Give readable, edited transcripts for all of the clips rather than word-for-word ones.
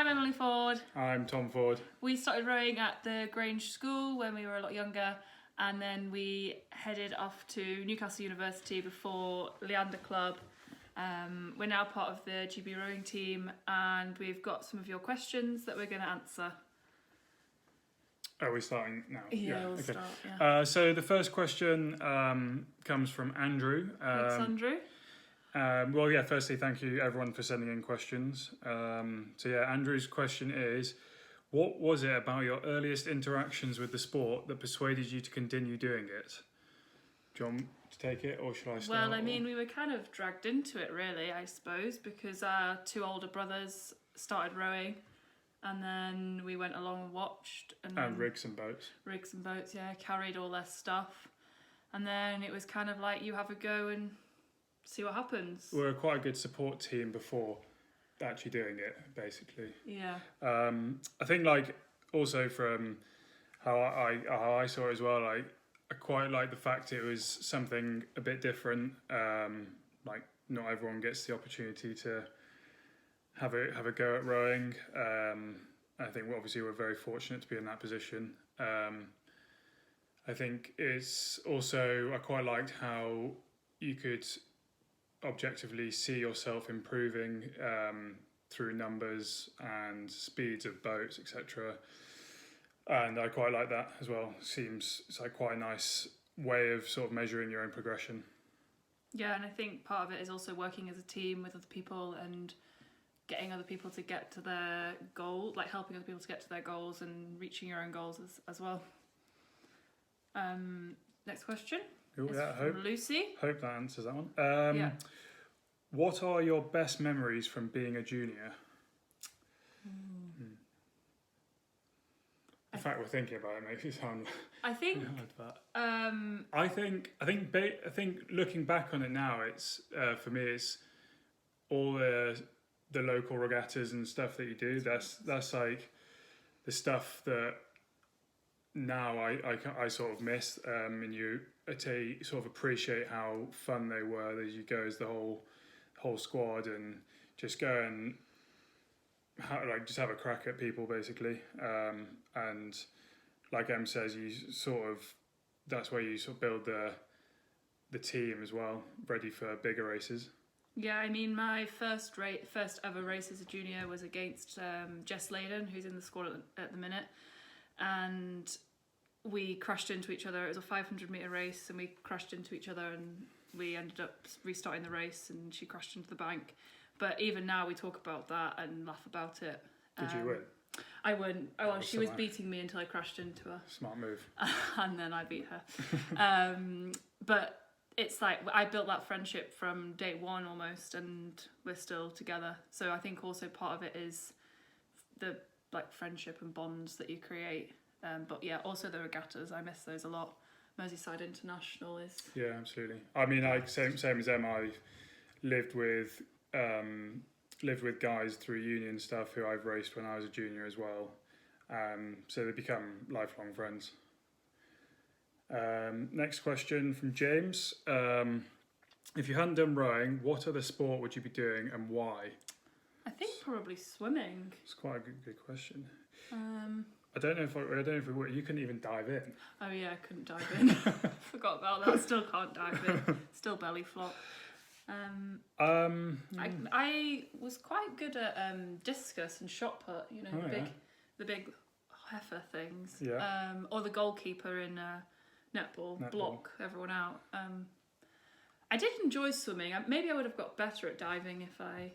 I'm Emily Ford. I'm Tom Ford. We started rowing at the Grange School when we were a lot younger, and then we headed off to Newcastle University before Leander Club. We're now part of the GB rowing team, and we've got some of your questions that we're going to answer. Are we starting now? Yeah, we'll start. Yeah. So the first question comes from Andrew. Thanks, Andrew. Firstly, thank you everyone for sending in questions. Andrew's question is, what was it about your earliest interactions with the sport that persuaded you to continue doing it? Do you want to take it, or should I start? Well, we were kind of dragged into it, really, I suppose, because our two older brothers started rowing, and then we went along and watched. And rigs and boats. Rigs and boats, yeah, carried all their stuff. And then it was kind of like, you have a go and see what happens. We were quite a good support team before actually doing it, basically. Yeah. I think, also from how I saw it as well, I quite like the fact it was something a bit different. Not everyone gets the opportunity to have a go at rowing. I think obviously we're very fortunate to be in that position. I think it's also, I quite liked how you could objectively see yourself improving through numbers and speeds of boats, etc. And I quite like that as well. It's like quite a nice way of sort of measuring your own progression. Yeah, and I think part of it is also working as a team with other people and getting other people to get to their goal, like helping other people to get to their goals and reaching your own goals as well. Next question. Cool, Lucy. Hope that answers that one. What are your best memories from being a junior? The fact we're thinking about it makes it sound. I think. I think looking back on it now, it's for me, it's all the local regattas and stuff that you do. That's like the stuff that now I sort of miss, and you sort of appreciate how fun they were as you go as the whole squad, and just go and just have a crack at people basically. And like Em says, that's where you sort of build the team as well, ready for bigger races. Yeah, my first ever race as a junior was against Jess Layden, who's in the squad at the minute, and we crashed into each other. It was a 500 metre race, and we crashed into each other, and we ended up restarting the race, and she crashed into the bank. But even now we talk about that and laugh about it. Did you win? I won. Oh, well, she was beating me until I crashed into her. Smart move. And then I beat her. But it's like I built that friendship from day one almost, and we're still together. So I think also part of it is the friendship and bonds that you create. But yeah, also the regattas, I miss those a lot. Merseyside International is. Yeah, absolutely. Same as Em. I lived with guys through union stuff who I've raced when I was a junior as well. So they become lifelong friends. Next question from James. If you hadn't done rowing, what other sport would you be doing and why? I think probably swimming. It's quite a good question. I don't know if we would. You couldn't even dive in. Oh yeah, I couldn't dive in. Forgot about that. Still can't dive in. Still belly flop. I was quite good at discus and shot put. The big heifer things. Yeah. Or the goalkeeper in netball, block everyone out. I did enjoy swimming. Maybe I would have got better at diving if I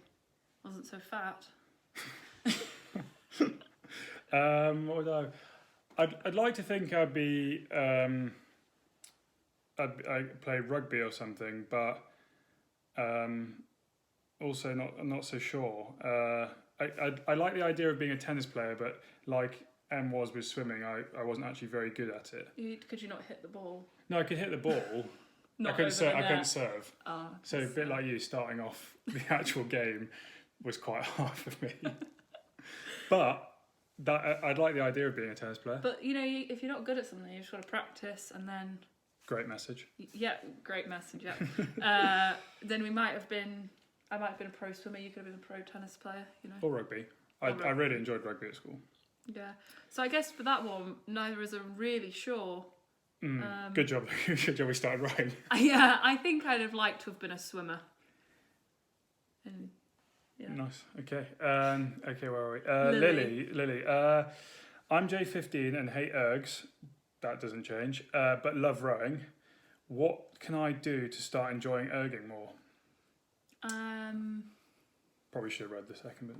wasn't so fat. What would I'd like to think I'd be I'd play rugby or something, but also not so sure. I like the idea of being a tennis player, but like Em was with swimming, I wasn't actually very good at it. Could you not hit the ball? No, I could hit the ball. I couldn't serve. Oh, so a bit like you, starting off the actual game was quite hard for me. But I'd like the idea of being a tennis player. But if you're not good at something, you've just got to practice and then. Great message. Yeah, great message. Yeah. Then I might have been a pro swimmer. You could have been a pro tennis player. Or rugby. I really enjoyed rugby at school. Yeah. So I guess for that one, neither of us are really sure. Good job. Good job we started right. Yeah, I think I'd have liked to have been a swimmer. And yeah. Nice. Okay. Okay, where are we? Lily. I'm J15 and hate ergs. That doesn't change. But love rowing. What can I do to start enjoying erging more? Probably should have read the second bit.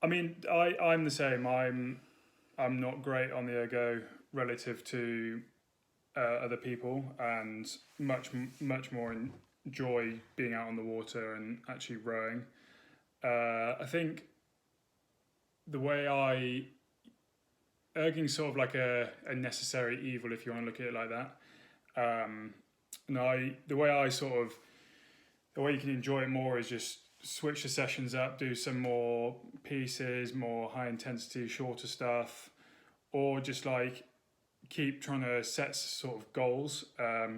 I mean, I'm the same. I'm not great on the ergo relative to other people, and much more enjoy being out on the water and actually rowing. I think the way erging's sort of like a necessary evil if you want to look at it like that. The way you can enjoy it more is just switch the sessions up, do some more pieces, more high intensity, shorter stuff, or just like keep trying to set sort of goals.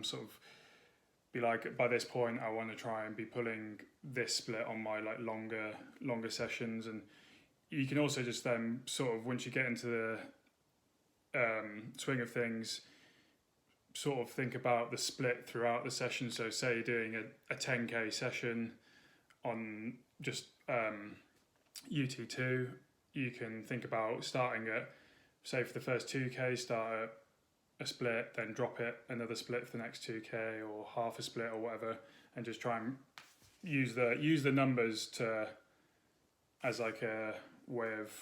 Sort of be like, by this point, I want to try and be pulling this split on my like longer sessions, and you can also just then sort of once you get into the swing of things, sort of think about the split throughout the session. So say you're doing a 10k session on just UT2, you can think about starting at, say for the first 2k, start at a split, then drop it, another split for the next 2k, or half a split or whatever, and just try and use the numbers as like a way of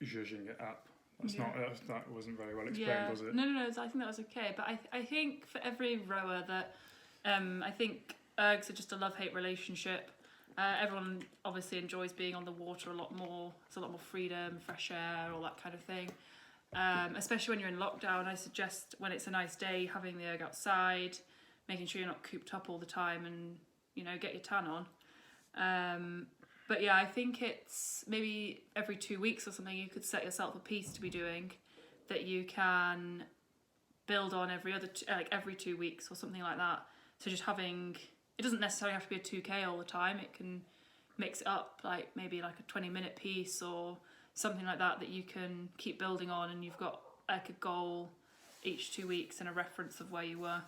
zhuzhing it up. That wasn't very well explained, was it? No, I think that was okay. But I think for every rower that I think ergs are just a love-hate relationship. Everyone obviously enjoys being on the water a lot more. It's a lot more freedom, fresh air, all that kind of thing. Especially when you're in lockdown, I suggest when it's a nice day, having the erg outside, making sure you're not cooped up all the time, and get your tan on. But yeah, I think it's maybe every 2 weeks or something you could set yourself a piece to be doing that you can build on every 2 weeks or something like that. So just having, it doesn't necessarily have to be a 2k all the time. It can mix it up, like maybe like a 20-minute piece or something like that you can keep building on, and you've got like a goal each 2 weeks and a reference of where you were.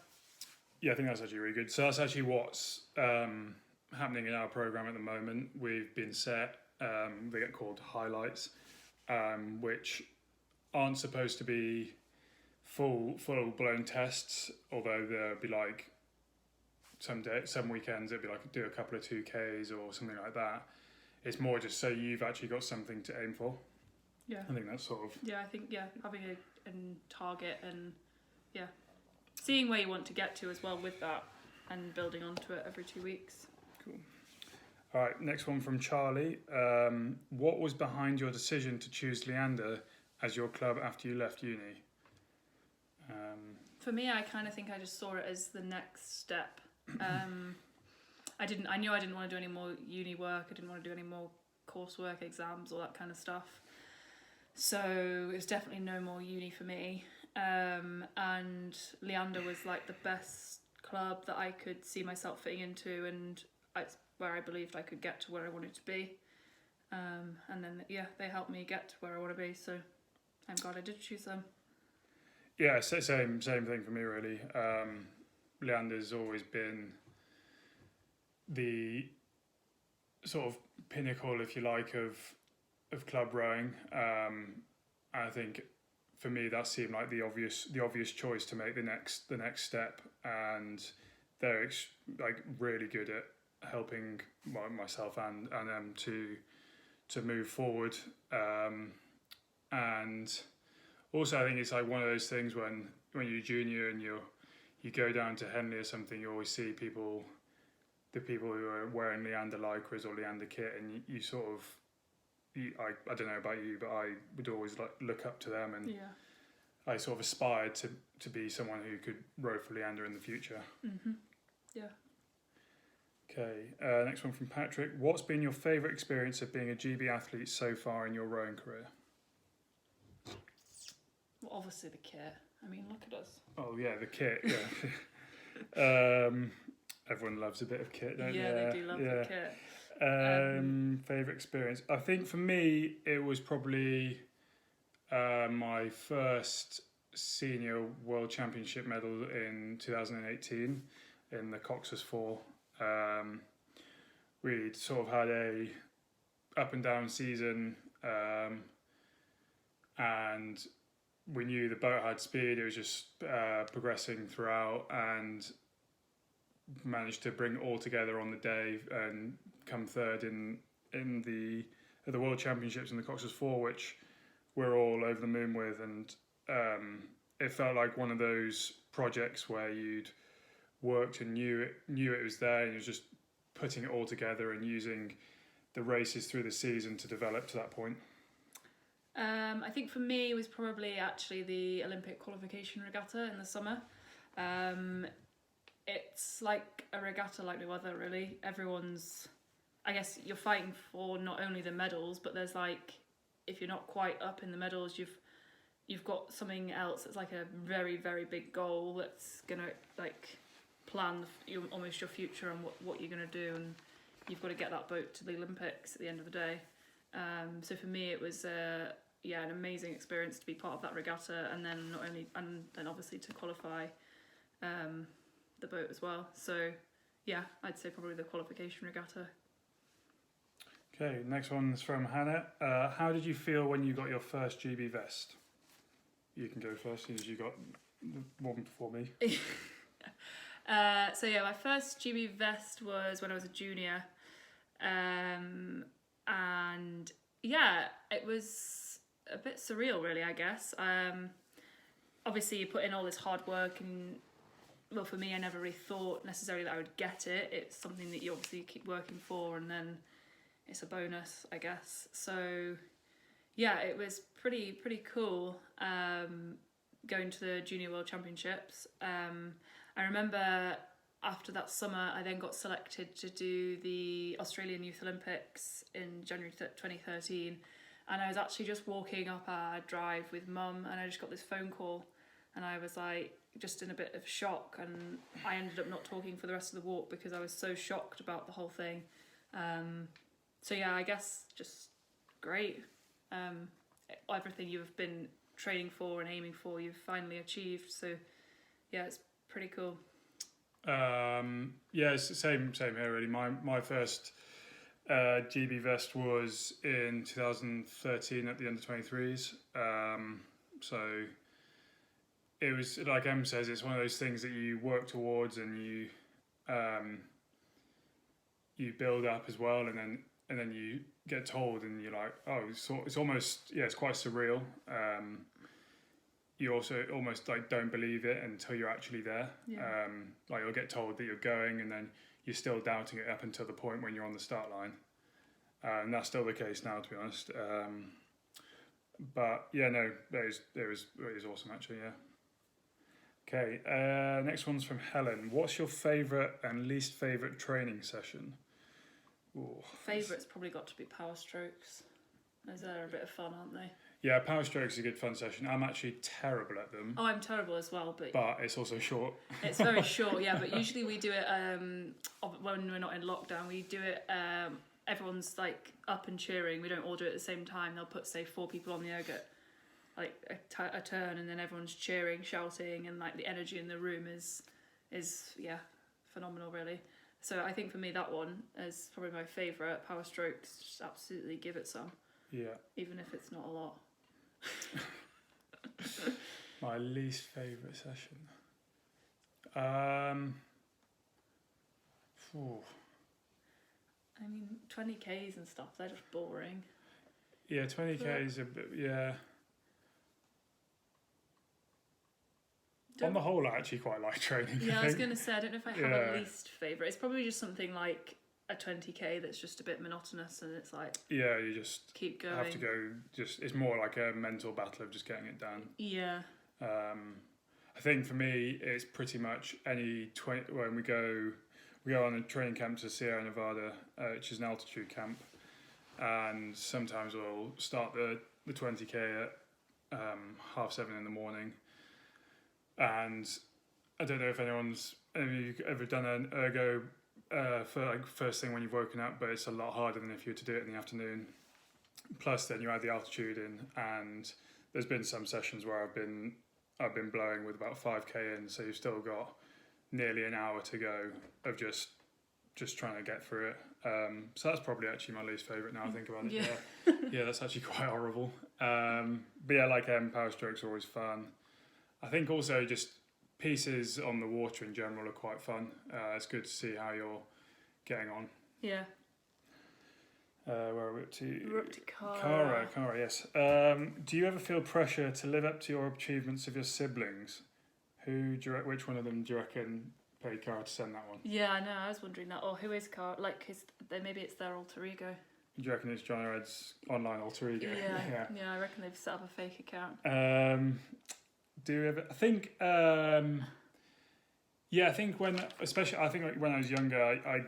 Yeah, I think that's actually really good. So that's actually what's happening in our program at the moment. We've been set, they get called highlights, which aren't supposed to be full blown tests, although there'll be like some weekends it'll be like do a couple of 2Ks or something like that. It's more just so you've actually got something to aim for. Yeah, I think that's sort of having a target and seeing where you want to get to as well with that, and building onto it every 2 weeks. Cool. All right, next one from Charlie. What was behind your decision to choose Leander as your club after you left uni? For me, I kind of think I just saw it as the next step. I knew I didn't want to do any more uni work. I didn't want to do any more coursework, exams, all that kind of stuff. So it was definitely no more uni for me. And Leander was like the best club that I could see myself fitting into, and where I believed I could get to where I wanted to be. And then they helped me get to where I want to be. So I'm glad I did choose them. Yeah, same thing for me really. Leander's always been the sort of pinnacle, if you like, of club rowing. I think for me that seemed like the obvious choice to make the next step, and they're like really good at helping myself and them to move forward. And also I think it's like one of those things when you're junior and you go down to Henley or something, you always see the people who are wearing Leander lycras or Leander kit, and you sort of, I don't know about you, but I would always like look up to them, and I sort of aspired to be someone who could row for Leander in the future. Mm-hmm. Yeah. Okay, next one from Patrick. What's been your favourite experience of being a GB athlete so far in your rowing career? Well, obviously the kit. I mean, look at us. Oh yeah, the kit. Yeah. everyone loves a bit of kit, don't Yeah, they? they do love the kit. Favorite experience. I think for me, it was probably my first senior world championship medal in 2018 in the Cox's 4. We sort of had a up and down season, and we knew the boat had speed. It was just progressing throughout, and managed to bring it all together on the day and come third in the World Championships in the Cox's 4, which we're all over the moon with. And it felt like one of those projects where you'd worked and knew it was there, and you was just putting it all together and using the races through the season to develop to that point. I think for me it was probably actually the Olympic qualification regatta in the summer. It's like a regatta like no other, really. I guess you're fighting for not only the medals, but there's like, if you're not quite up in the medals, you've got something else that's like a very, very big goal that's gonna like plan almost your future and what you're gonna do, and you've got to get that boat to the Olympics at the end of the day. So for me it was an amazing experience to be part of that regatta, and then then obviously to qualify the boat as well. So yeah, I'd say probably the qualification regatta. Okay, next one's from Hannah. How did you feel when you got your first GB vest? You can go first, since you got one before me. So yeah, my first GB vest was when I was a junior, and yeah, it was a bit surreal, really, I guess. Obviously, you put in all this hard work, and well, for me, I never really thought necessarily that I would get it. It's something that you obviously keep working for, and then it's a bonus, I guess. So yeah, it was pretty cool going to the Junior World Championships. I remember after that summer, I then got selected to do the Australian Youth Olympics in January 2013, and I was actually just walking up our drive with Mum, and I just got this phone call, and I was like just in a bit of shock, and I ended up not talking for the rest of the walk because I was so shocked about the whole thing. So yeah, I guess just great. Everything you've been training for and aiming for, you've finally achieved. So yeah, it's pretty cool. Yeah, it's the same here, really. My first GB vest was in 2013 at the under 23s. So it was, like Em says, it's one of those things that you work towards, and you build up as well, and then you get told, and you're like, oh, it's almost, yeah, it's quite surreal. You also almost like don't believe it until you're actually there. Yeah. Like you'll get told that you're going, and then you're still doubting it up until the point when you're on the start line. And that's still the case now, to be honest. But yeah, no, it was awesome, actually. Yeah. Okay, next one's from Helen. What's your favourite and least favourite training session? Ooh, Favourite's probably got to be power strokes. They're a bit of fun, aren't they? Yeah, power strokes is a good fun session. I'm actually terrible at them. Oh, I'm terrible as well, but It's also short. It's very short, yeah. But usually we do it when we're not in lockdown. We do it. Everyone's like up and cheering. We don't all do it at the same time. They'll put, say, 4 people on the ergot, like a turn, and then everyone's cheering, shouting, and like the energy in the room is yeah, phenomenal, really. So I think for me that one is probably my favourite. Power strokes, just absolutely give it some. Yeah. Even if it's not a lot. My least favourite session. I mean, 20Ks and stuff, they're just boring. Yeah, 20K is a bit, yeah. On the whole, I actually quite like training. Yeah, I was going to say, I don't know if I have a least favourite. It's probably just something like a 20K that's just a bit monotonous, and it's like, yeah, you just keep going. Have to go. It's more like a mental battle of just getting it done. Yeah. I think for me, it's pretty much when we go on a training camp to Sierra Nevada, which is an altitude camp, and sometimes we'll start the 20K at 7:30 in the morning. And I don't know if anyone's have you ever done an ergo for like first thing when you've woken up, but it's a lot harder than if you were to do it in the afternoon. Plus, then you add the altitude in, and there's been some sessions where I've been blowing with about 5k in, so you've still got nearly an hour to go of just trying to get through it. So that's probably actually my least favourite now I think about it. Yeah, that's actually quite horrible. But yeah, like power strokes are always fun. I think also just pieces on the water in general are quite fun. It's good to see how you're getting on. Yeah. Where are we up to? We're up to Cara. Cara, yes. Do you ever feel pressure to live up to your achievements of your siblings? Which one of them do you reckon paid Cara to send that one? Yeah, I know. I was wondering that. Or who is Cara? Like, maybe it's their alter ego. Do you reckon it's John Red's online alter ego? Yeah. I reckon they've set up a fake account. Do you ever? I think. Yeah, I think when I was younger, I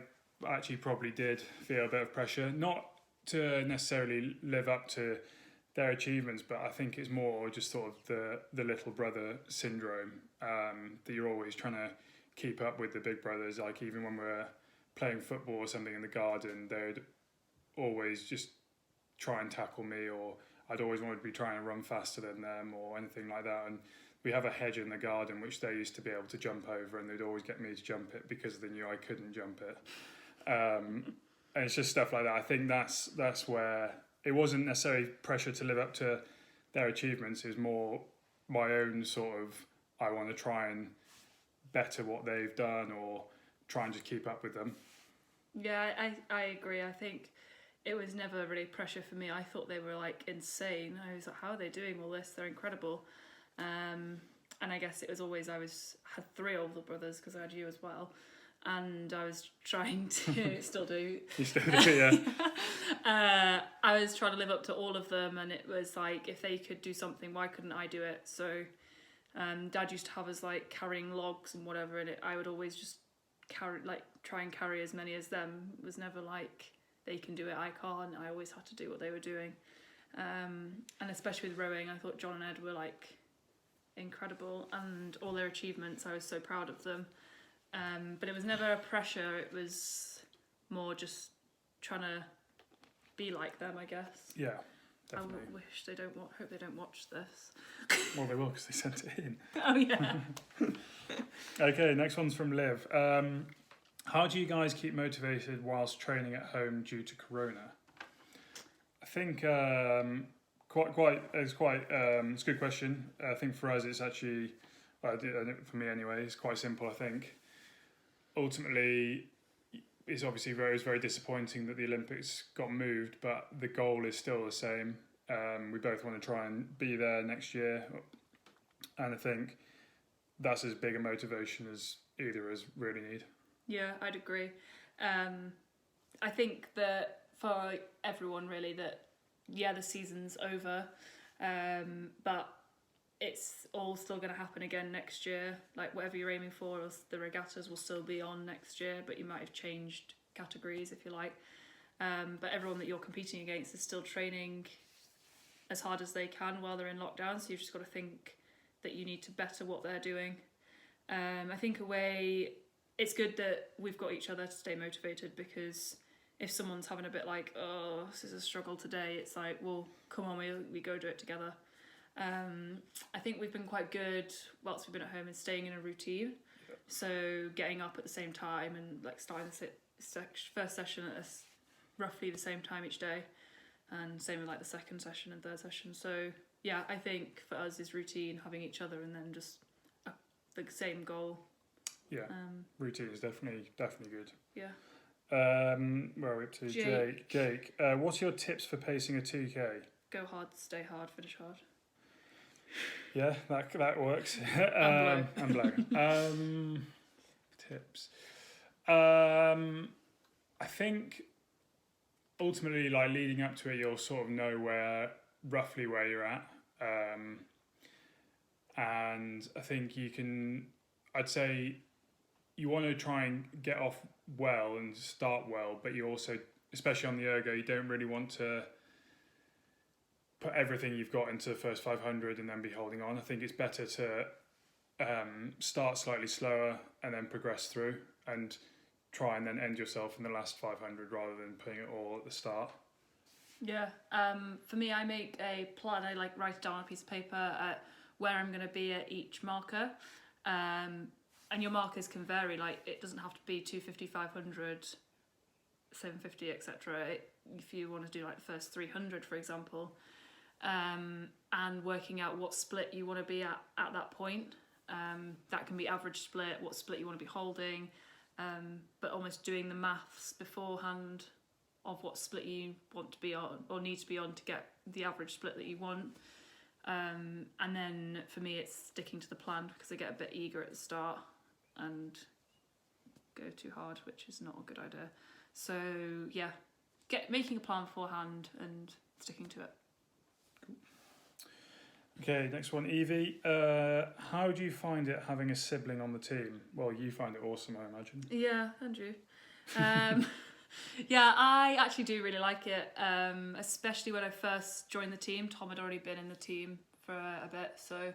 actually probably did feel a bit of pressure, not to necessarily live up to their achievements, but I think it's more just sort of the little brother syndrome, that you're always trying to keep up with the big brothers. Like even when we're playing football or something in the garden, they'd always just try and tackle me, or I'd always wanted to be trying to run faster than them or anything like that. And we have a hedge in the garden which they used to be able to jump over, and they'd always get me to jump it because they knew I couldn't jump it. And it's just stuff like that. I think that's where it wasn't necessarily pressure to live up to their achievements. It was more my own sort of, I want to try and better what they've done or try and just keep up with them. Yeah, I agree. I think it was never really pressure for me. I thought they were like insane. I was like, how are they doing all this? They're incredible. And I guess it was always, had 3 older brothers because I had you as well. And I was trying to, still do. You still do, yeah. I was trying to live up to all of them, and it was like, if they could do something, why couldn't I do it? So Dad used to have us like carrying logs and whatever, and I would always just try and carry as many as them. It was never like, they can do it, I can't. I always had to do what they were doing. And especially with rowing, I thought John and Ed were like incredible, and all their achievements, I was so proud of them. But it was never a pressure, it was more just trying to be like them, I guess. Yeah, definitely. I wish hope they don't watch this. Well, they will because they sent it in. Oh yeah. Okay, next one's from Liv. How do you guys keep motivated whilst training at home due to Corona? I think it's a good question. I think for us it's actually, for me anyway, it's quite simple. I think ultimately it's obviously very disappointing that the Olympics got moved, but the goal is still the same. We both want to try and be there next year, and I think that's as big a motivation as either of us really need. Yeah, I'd agree. I think that for everyone really, that the season's over, but it's all still going to happen again next year. Like whatever you're aiming for, the regattas will still be on next year, but you might have changed categories if you like. But everyone that you're competing against is still training as hard as they can while they're in lockdown, so you've just got to think that you need to better what they're doing. I think it's good that we've got each other to stay motivated, because if someone's having a bit like, oh, this is a struggle today, it's like, well, come on, we go do it together. I think we've been quite good whilst we've been at home in staying in a routine. Yeah. So getting up at the same time and like starting the first session at roughly the same time each day, and same with like the second session and third session. So yeah, I think for us is routine, having each other, and then just the same goal. Yeah, routine is definitely good. Yeah. Where are we up to? Jake. What's your tips for pacing a 2K? Go hard, stay hard, finish hard. Yeah, that works. And blow. Tips. I think ultimately, like leading up to it, you'll sort of know roughly where you're at. And I think I'd say you want to try and get off well and start well, but you also, especially on the ergo, you don't really want to put everything you've got into the first 500 and then be holding on. I think it's better to start slightly slower and then progress through, and try and then end yourself in the last 500 rather than putting it all at the start. Yeah. For me, I make a plan. I like write it down on a piece of paper at where I'm going to be at each marker. And your markers can vary. Like it doesn't have to be 250, 500, 750, etc. If you want to do like the first 300, for example, and working out what split you want to be at that point. That can be average split, what split you want to be holding, but almost doing the maths beforehand of what split you want to be on or need to be on to get the average split that you want. And then for me it's sticking to the plan, because I get a bit eager at the start and go too hard, which is not a good idea. So yeah, making a plan beforehand and sticking to it. Okay, next one, Evie. How do you find it having a sibling on the team? Well, you find it awesome, I imagine. Yeah, Andrew. Yeah, I actually do really like it, especially when I first joined the team. Tom had already been in the team for a bit, so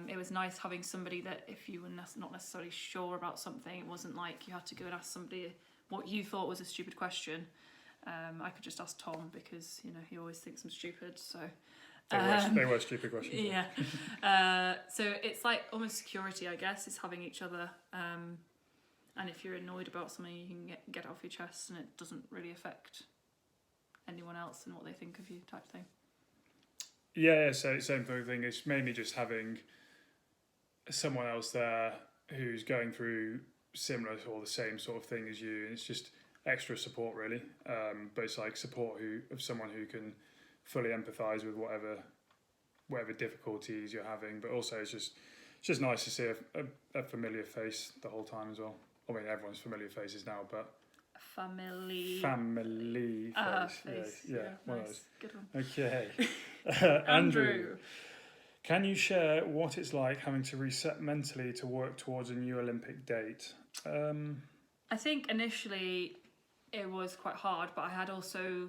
it was nice having somebody that if you were not necessarily sure about something, it wasn't like you had to go and ask somebody what you thought was a stupid question. I could just ask Tom, because he always thinks I'm stupid, so... They were stupid questions. Yeah. So it's like almost security, I guess, is having each other. And if you're annoyed about something, you can get it off your chest, and it doesn't really affect anyone else and what they think of you, type thing. Yeah, so same sort of thing. It's mainly just having someone else there who's going through similar or the same sort of thing as you. And it's just extra support, really. But it's like support of someone who can fully empathise with whatever difficulties you're having. But also it's just nice to see a familiar face the whole time as well. I mean, everyone's familiar faces now, but family face. Yeah, one nice. of those. Good one. Okay. Andrew, can you share what it's like having to reset mentally to work towards a new Olympic date? I think initially it was quite hard, but I had also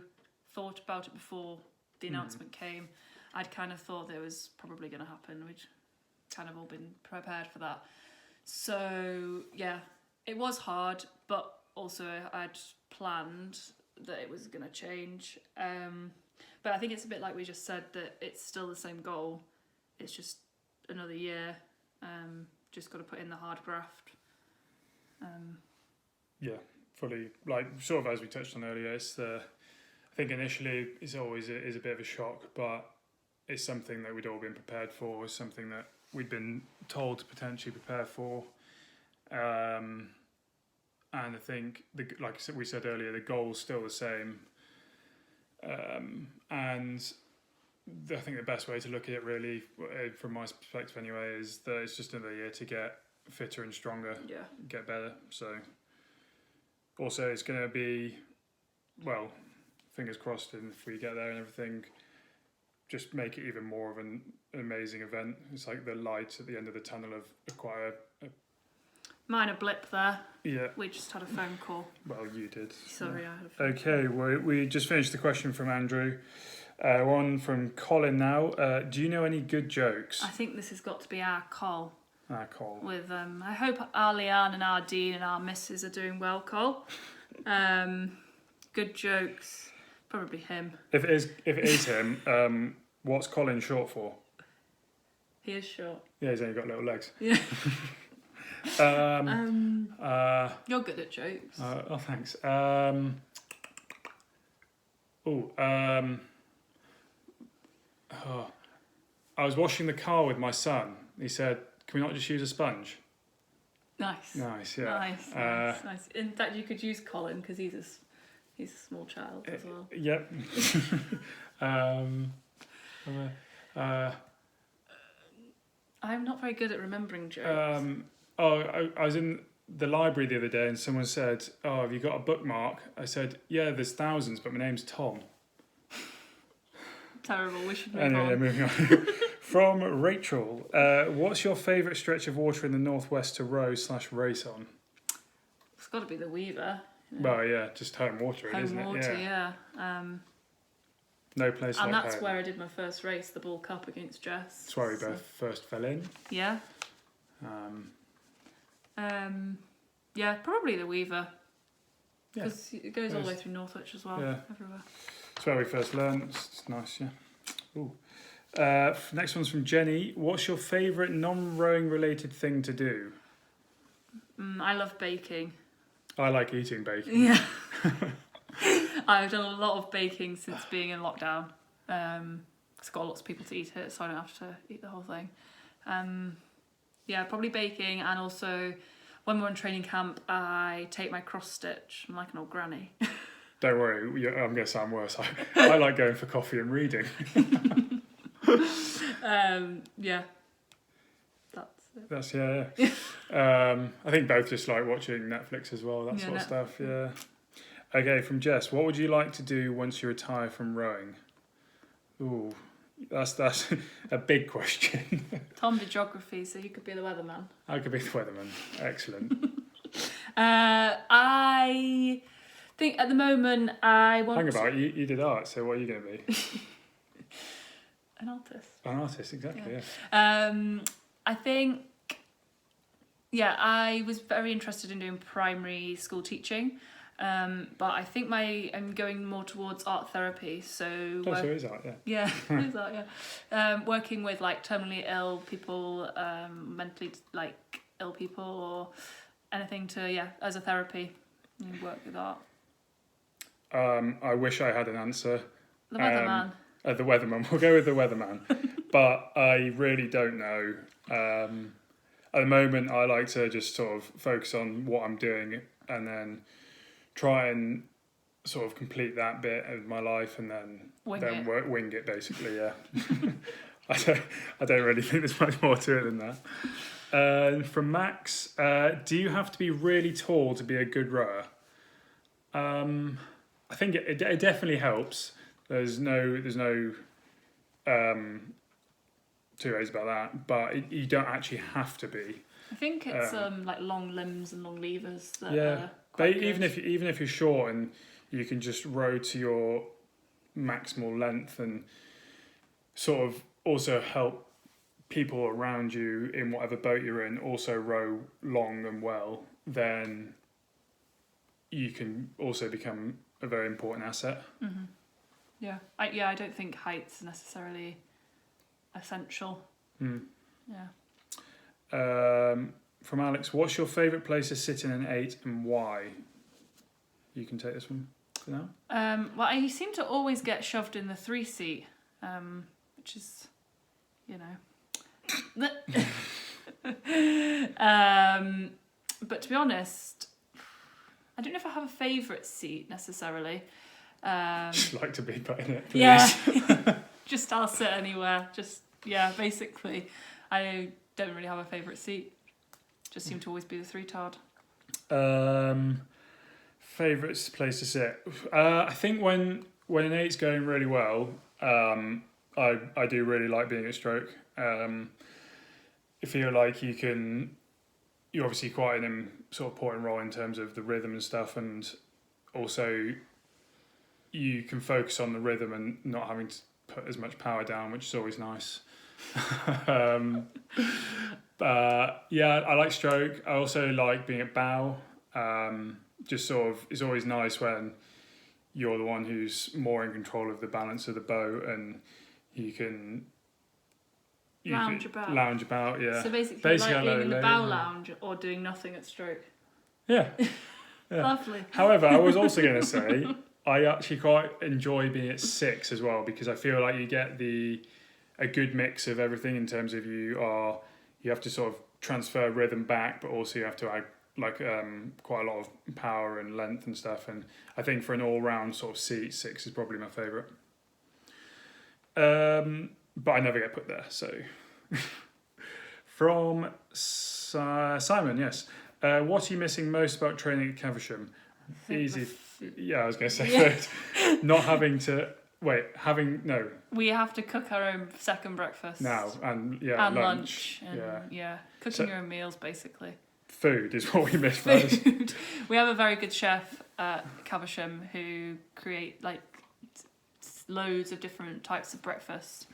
thought about it before the announcement came. I'd kind of thought that it was probably going to happen. We'd kind of all been prepared for that. So yeah, it was hard, but also I'd planned that it was going to change. But I think it's a bit like we just said, that it's still the same goal. It's just another year. Just got to put in the hard graft. Yeah, fully. Like sort of as we touched on earlier, I think initially it's always is a bit of a shock, but it's something that we'd all been prepared for. It's something that we'd been told to potentially prepare for. And I think, like we said earlier, the goal's still the same. And I think the best way to look at it, really, from my perspective anyway, is that it's just another year to get fitter and stronger, get better. So also it's going to be, well, fingers crossed, and if we get there and everything, just make it even more of an amazing event. It's like the light at the end of the tunnel of quite a minor blip there. Yeah. We just had a phone call. Well, you did. Sorry, I had a phone call. Okay, we just finished the question from Andrew. One from Colin now. Do you know any good jokes? I think this has got to be our Col. Our Col. With I hope our Leanne and our Dean and our Misses are doing well, Col. Good jokes. Probably him. If it is him, what's Colin short for? He is short. Yeah, he's only got little legs. Yeah. You're good at jokes. Oh, thanks. I was washing the car with my son. He said, "Can we not just use a sponge?" Nice. Nice, yeah. Nice. In fact, you could use Colin, because he's a small child as well. Yep. I'm not very good at remembering jokes. I was in the library the other day and someone said, "Oh, have you got a bookmark?" I said, "Yeah, there's thousands, but my name's Tom." Terrible. We should move anyway, on. Yeah, moving on. From Rachel, what's your favourite stretch of water in the northwest to row/race on? It's got to be the Weaver. Well, yeah, just home water, isn't it? Home water, yeah. No place like and that's home. where I did my first race, the Ball Cup against Jess. That's where we both first fell in. Yeah. Yeah, probably the Weaver. Yeah. Because it goes all the way through Northwich as well, Yeah. everywhere. It's where we first learned. It's nice, yeah. Ooh. Next one's from Jenny. What's your favourite non-rowing related thing to do? I love baking. I like eating bacon. Yeah. I've done a lot of baking since being in lockdown. It's got lots of people to eat it, so I don't have to eat the whole thing. Yeah, probably baking, and also when we're on training camp, I take my cross stitch. I'm like an old granny. Don't worry, I'm going to sound worse. I like going for coffee and reading. Yeah. That's it. That's yeah. I think both just like watching Netflix as well, that sort of stuff. Yeah. Okay, from Jess, what would you like to do once you retire from rowing? Ooh, that's a big question. Tom did geography, so you could be the weatherman. I could be the weatherman. Excellent. I think at the moment I want. Hang about, you did art, so what are you going to be? An artist. An artist, exactly. Yeah. I think. Yeah, I was very interested in doing primary school teaching, but I think I'm going more towards art therapy. So So it is art, yeah. Yeah, it is art, yeah. Working with like terminally ill people, mentally like ill people, or anything to as a therapy, work with art. I wish I had an answer. The weatherman. The weatherman. We'll go with the weatherman. But I really don't know. At the moment, I like to just sort of focus on what I'm doing and then try and sort of complete that bit of my life and then wing it basically. Yeah. I don't really think there's much more to it than that. From Max, do you have to be really tall to be a good rower? I think it definitely helps. There's no two ways about that, but you don't actually have to be. I think it's like long limbs and long levers. That but even if you're short and you can just row to your maximal length and sort of also help people around you in whatever boat you're in also row long and well, then you can also become a very important asset. Mm-hmm. Yeah, I don't think height's necessarily essential. Yeah. From Alex, what's your favourite place to sit in an 8 and why? You can take this one for now. Well, I seem to always get shoved in the 3 seat, which is, but to be honest, I don't know if I have a favourite seat necessarily. Just like to be put in it, please. Yeah. Just I'll sit anywhere. Basically, I don't really have a favourite seat. Just seem to always be the 3-tard. Favourite place to sit? I think when an 8's going really well, I do really like being at stroke. I feel like you're obviously quite an sort of important role in terms of the rhythm and stuff, and also you can focus on the rhythm and not having to put as much power down, which is always nice. I like stroke. I also like being at bow. Just sort of, it's always nice when you're the one who's more in control of the balance of the boat and you can lounge about. Yeah. So basically like being in the bow lounge or doing nothing at stroke. Yeah. Lovely. However, I was also going to say I actually quite enjoy being at 6 as well, because I feel like you get a good mix of everything in terms of you have to sort of transfer rhythm back, but also you have to add quite a lot of power and length and stuff. And I think for an all-round sort of seat, 6 is probably my favourite. But I never get put there. So from Simon, yes. What are you missing most about training at Caversham? Easy. Yeah, I was going to say food. Not having to no. We have to cook our own second breakfast now and lunch and cooking your own meals basically. Food is what we miss. Food. We have a very good chef at Caversham who create like loads of different types of breakfast.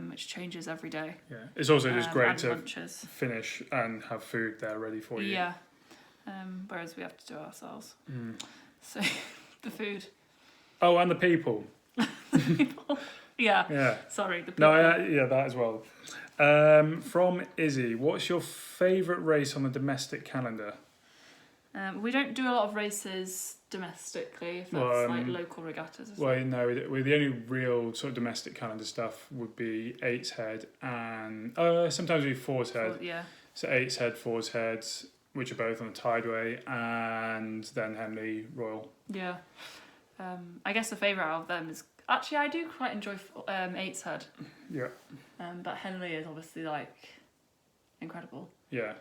which changes every day. Yeah, it's also just great and to lunches. finish and have food there ready for you. Yeah. Whereas we have to do it ourselves. So the food. Oh, and the people. People. Yeah. Yeah. Sorry, the people. No, yeah, that as well. From Izzy, what's your favourite race on the domestic calendar? We don't do a lot of races domestically, if that's like local regattas. Well, no, the only real sort of domestic calendar stuff would be Eights Head and sometimes we do Fours Head. Yeah. So Eights Head, Fours Head, which are both on the Tideway, and then Henley Royal. Yeah. I guess the favourite out of them is actually I do quite enjoy Eights Head. Yeah. But Henley is obviously like incredible. Yeah.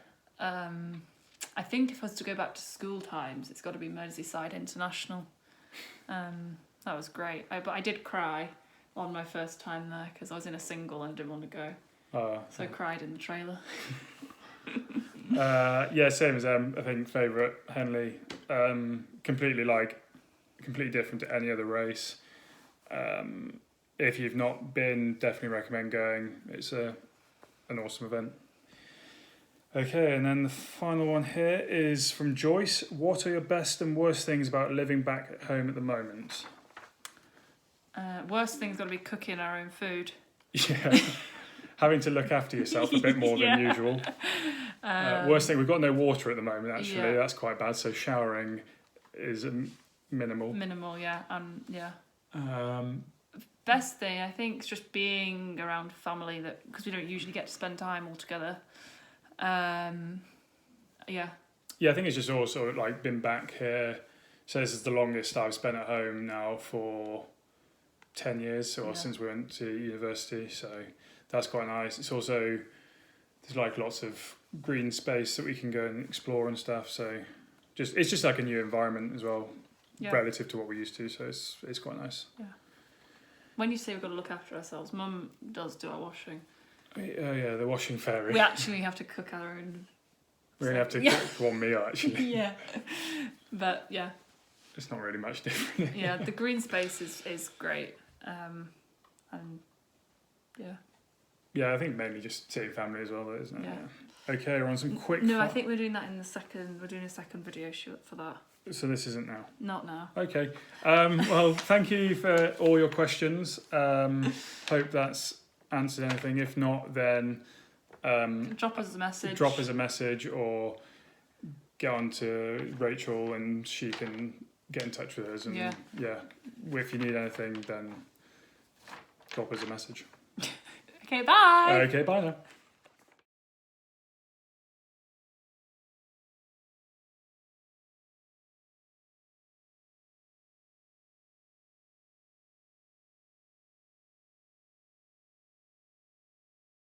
I think if I was to go back to school times, it's got to be Merseyside International. That was great. But I did cry on my first time there because I was in a single and didn't want to go. So I cried in the trailer. Yeah, same as I think favourite Henley. Completely different to any other race. If you've not been, definitely recommend going. It's an awesome event. Okay, and then the final one here is from Joyce. What are your best and worst things about living back at home at the moment? Worst thing's got to be cooking our own food. Yeah, having to look after yourself a bit more than usual. Worst thing, we've got no water at the moment, actually. Yeah. That's quite bad, so showering is minimal. Minimal, yeah. Best thing, I think, is just being around family, because we don't usually get to spend time all together. Yeah. Yeah, I think it's just also like been back here. So this is the longest I've spent at home now for 10 years, or since we went to university. So that's quite nice. It's also, there's like lots of green space that we can go and explore and stuff. So it's just like a new environment as well, relative to what we used to. So it's quite nice. Yeah. When you say we've got to look after ourselves, Mum does do our washing. Oh yeah, the washing fairy. We actually have to cook our own. We're going to have to cook one meal, actually. Yeah. But, yeah. It's not really much different. Yeah, the green space is great. And, yeah. Yeah, I think mainly just seeing family as well, isn't it? Yeah. Okay, we're on some quick... No, I think we're doing that in the second... We're doing a second video shoot for that. So this isn't now? Not now. Okay. Well, thank you for all your questions. Hope that's answered anything. If not, then drop us a message or get on to Rachel and she can get in touch with us, and if you need anything, then drop us a message. Okay, bye. Okay, bye now.